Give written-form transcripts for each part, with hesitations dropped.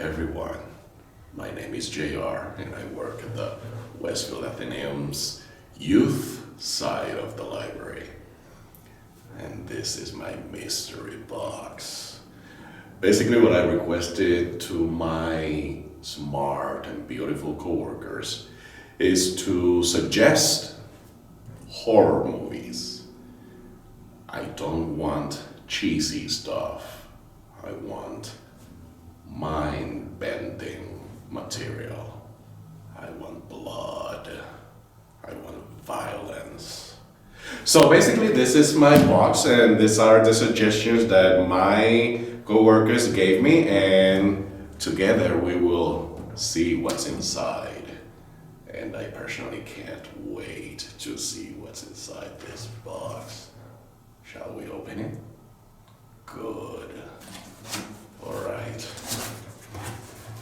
everyone. My name is JR and I work at the Westfield Athenaeum's youth side of the library. And this is my mystery box. Basically what I requested to my smart and beautiful coworkers is to suggest horror movies. I don't want cheesy stuff. I want mind-bending material. I want blood. I want violence. So basically this is my box and these are the suggestions that my coworkers gave me, and together we will see what's inside. And I personally can't wait to see what's inside this box. Shall we open it? Good. Alright.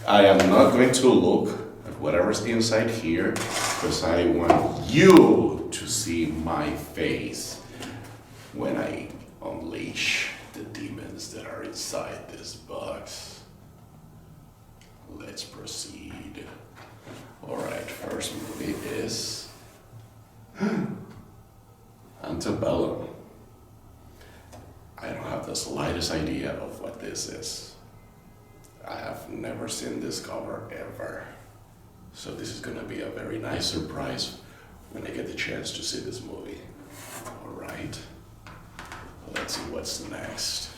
I am not going to look at whatever's inside here because I want you to see my face when I unleash the demons that are inside this box. Let's proceed. Alright, first movie is Antebellum. I don't have the slightest idea of what this is. I have never seen this cover ever. So this is gonna be a very nice surprise when I get the chance to see this movie. Alright, let's see what's next.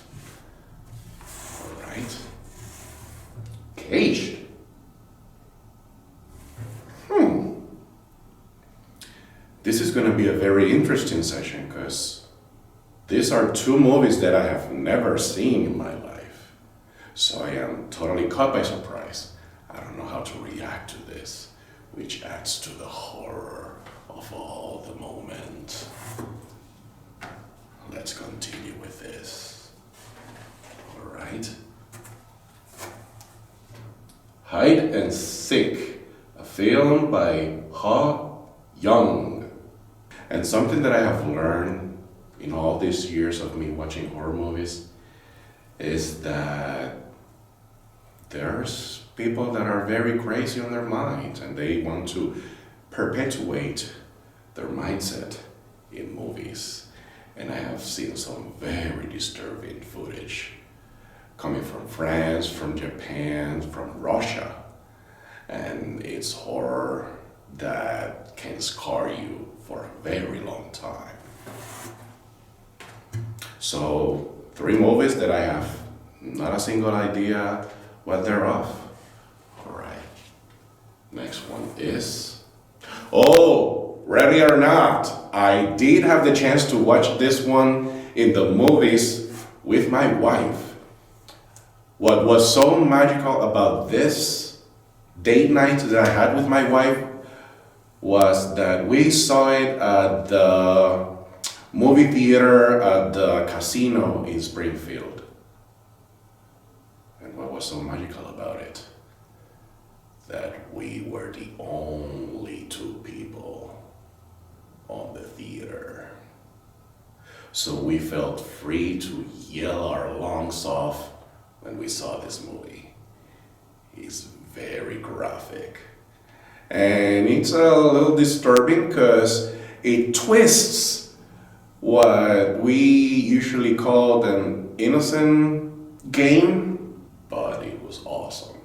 Alright, Caged. This is gonna be a very interesting session because these are two movies that I have never seen in my life. So I am totally caught by surprise. I don't know how to react to this, which adds to the horror of all the moment. Let's continue with this. All right. Hide and Seek, a film by Ha Young. And something that I have learned in all these years of me watching horror movies is that there's people that are very crazy on their minds and they want to perpetuate their mindset in movies. And I have seen some very disturbing footage coming from France, from Japan, from Russia. And it's horror that can scar you for a very long time. So 3 movies that I have not a single idea what they're of. Alright, next one is, Ready or Not. I did have the chance to watch this one in the movies with my wife. What was so magical about this date night that I had with my wife was that we saw it at the movie theater at the casino in Springfield. And what was so magical about it? That we were the only 2 people on the theater. So we felt free to yell our lungs off when we saw this movie. It's very graphic. And it's a little disturbing because it twists what we usually call an innocent game, but it was awesome.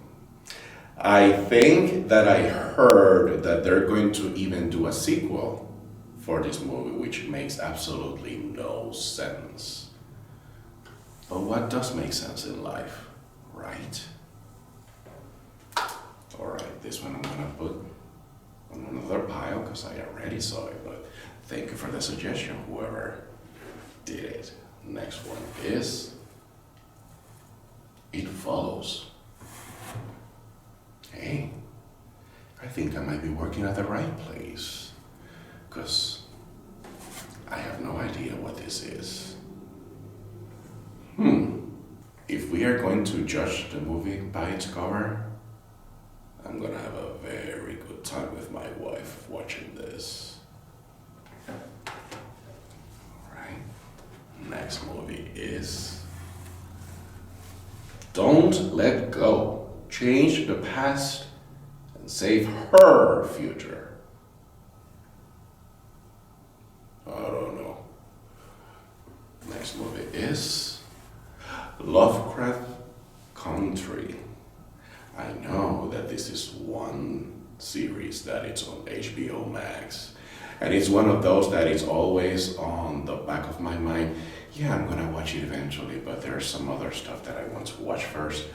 I think that I heard that they're going to even do a sequel for this movie, which makes absolutely no sense. But what does make sense in life, right? Alright, this one I'm gonna put on another pile because I already saw it, but thank you for the suggestion, whoever did it. Next one is It Follows. Hey, I think I might be working at the right place because I have no idea what this is. If we are going to judge the movie by its cover, I'm gonna have a very good time with my wife watching this. Alright, next movie is Don't Let Go. change the past and save her future? I don't know. Next movie is Lovecraft Country. I know that this is one series that it's on HBO Max, and it's one of those that is always on the back of my mind. Yeah, I'm gonna watch it eventually, but there's some other stuff that I want to watch first,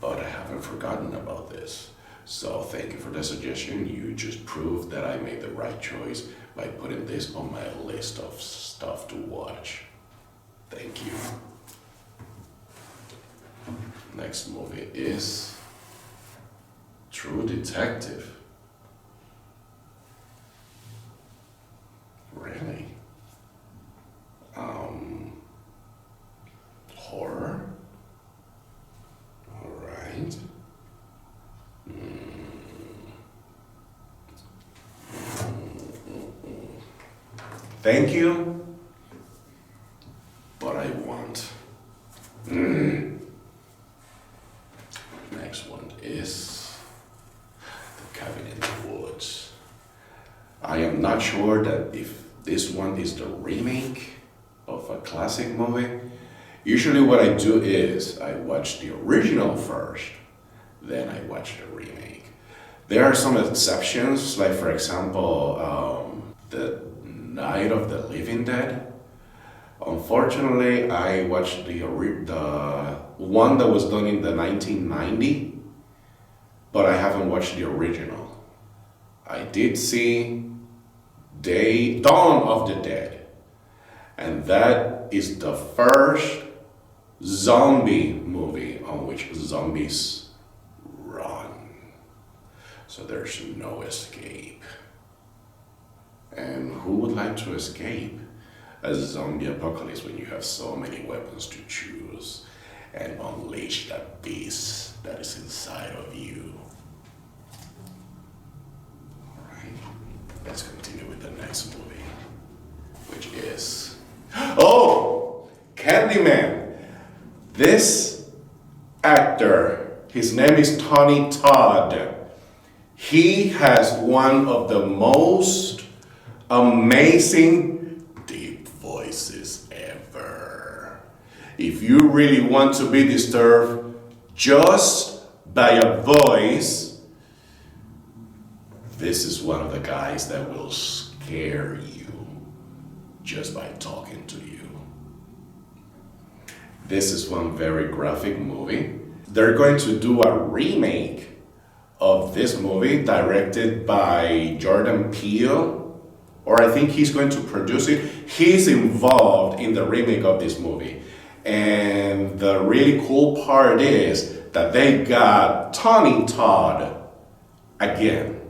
but I haven't forgotten about this. So thank you for the suggestion. You just proved that I made the right choice by putting this on my list of stuff to watch. Thank you. Next movie is True Detective. Really? Horror? Alright. Thank you, but I want. Next one is The Cabin in the Woods. I am not sure that if this one is the remake of a classic movie. Usually what I do is I watch the original first, then I watch the remake. There are some exceptions, like for example, The Night of the Living Dead. Unfortunately, I watched the one that was done in the 1990, but I haven't watched the original. I did see Dawn of the Dead, and that is the first zombie movie on which zombies run. So there's no escape. And who would like to escape a zombie apocalypse when you have so many weapons to choose and unleash that beast that is inside of you? Alright, let's continue with the next movie, which is Candyman. This actor, his name is Tony Todd. He has one of the most amazing deep voices ever. If you really want to be disturbed just by a voice, this is one of the guys that will scare you just by talking to you. This is one very graphic movie. They're going to do a remake of this movie directed by Jordan Peele, or I think he's going to produce it. He's involved in the remake of this movie. And the really cool part is that they got Tony Todd again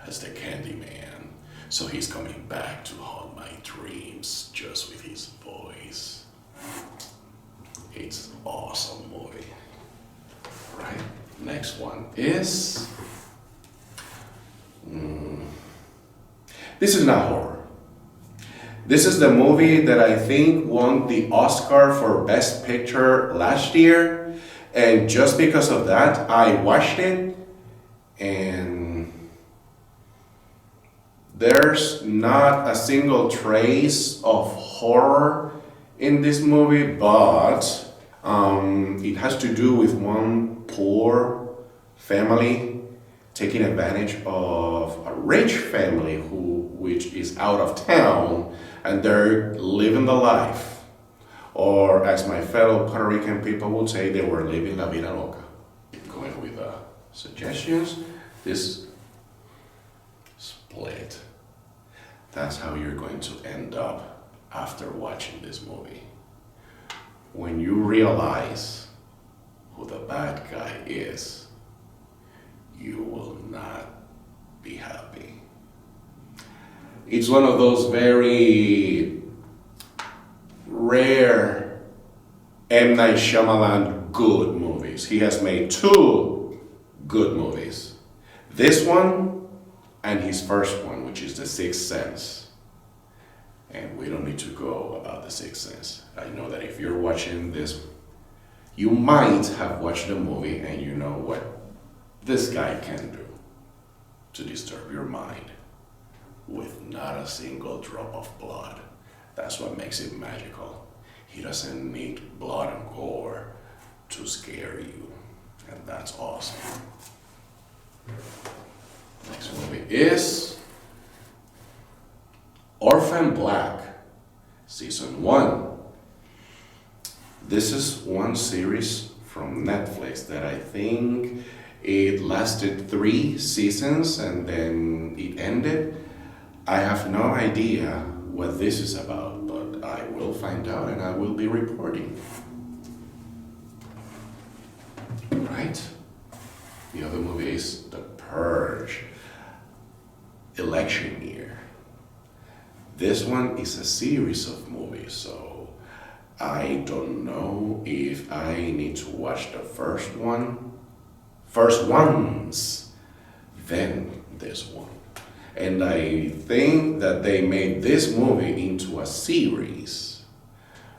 as the Candyman. So he's coming back to haunt my dreams just with his voice. It's an awesome movie. Right? Next one is... This is not horror. This is the movie that I think won the Oscar for Best Picture last year. And just because of that, I watched it. And there's not a single trace of horror in this movie, but it has to do with one poor family taking advantage of a rich family which is out of town, and they're living the life. Or as my fellow Puerto Rican people would say, they were living la vida loca. Going with suggestions, this split. That's how you're going to end up after watching this movie. When you realize who the bad guy is, you will not be happy. It's one of those very rare M. Night Shyamalan good movies. He has made 2 good movies. This one and his first one, which is The Sixth Sense. And we don't need to go about The Sixth Sense. I know that if you're watching this, You might have watched the movie and you know what this guy can do to disturb your mind with not a single drop of blood. That's what makes it magical. He doesn't need blood and gore to scare you, and that's awesome. Next movie is Orphan Black, Season 1. This is one series from Netflix that I think it lasted 3 seasons and then it ended. I have no idea what this is about, but I will find out and I will be reporting. Right? The other movie is The Purge, election year. This one is a series of movies, so I don't know if I need to watch the first ones, then this one. And I think that they made this movie into a series,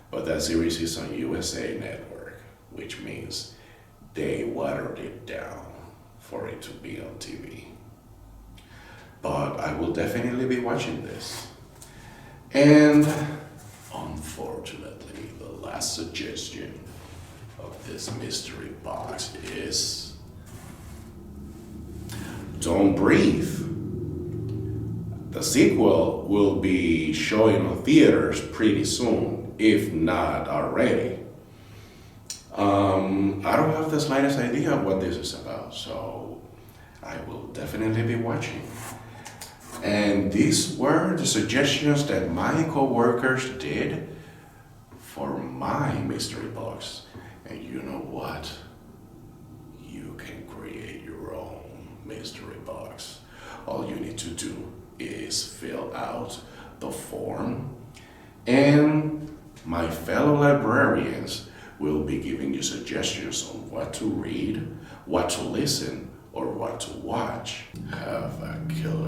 but that series is on USA Network, which means they watered it down for it to be on TV. But I will definitely be watching this. And unfortunately, the last suggestion of this mystery box is Don't Breathe. The sequel will be showing on theaters pretty soon, if not already. I don't have the slightest idea of what this is about, so I will definitely be watching. And these were the suggestions that my co-workers did for my mystery box. And you know what? You can create your own mystery box. All you need to do is fill out the form, and my fellow librarians will be giving you suggestions on what to read, what to listen, or what to watch. Have a killer